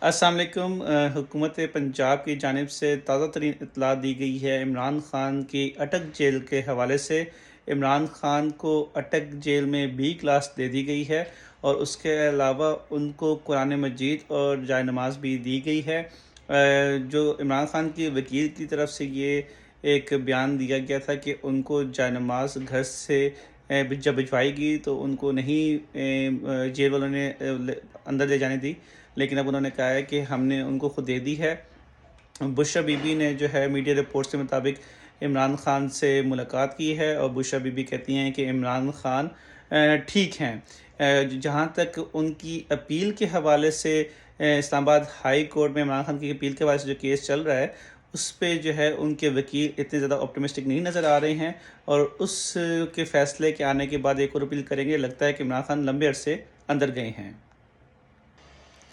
अस्सलाम वालेकुम। हुकूमत पंजाब की जानिब से ताज़ा तरीन इत्तला दी गई है इमरान ख़ान की अटक जेल के हवाले से। इमरान ख़ान को अटक जेल में बी क्लास दे दी गई है और उसके अलावा उनको कुरान मजीद और जाय नमाज भी दी गई है। जो इमरान ख़ान की वकील की तरफ से ये एक बयान दिया गया था कि उनको जाय नमाज घर से जब भिजवाएगी तो उनको नहीं जेल वालों ने अंदर ले जाने दी, लेकिन अब उन्होंने कहा है कि हमने उनको खुद दे दी है। बुशरा बीबी ने जो है मीडिया रिपोर्ट्स के मुताबिक इमरान ख़ान से मुलाकात की है और बुशरा बीबी कहती हैं कि इमरान ख़ान ठीक हैं। जहाँ तक उनकी अपील के हवाले से इस्लामाबाद हाई कोर्ट में इमरान ख़ान की अपील के हवाले से जो केस चल रहा है उस पे जो है उनके वकील इतने ज़्यादा ऑप्टिमिस्टिक नहीं नज़र आ रहे हैं और उस के फ़ैसले के आने के बाद एक और अपील करेंगे। लगता है कि इमरान ख़ान लंबे अरसे अंदर गए हैं।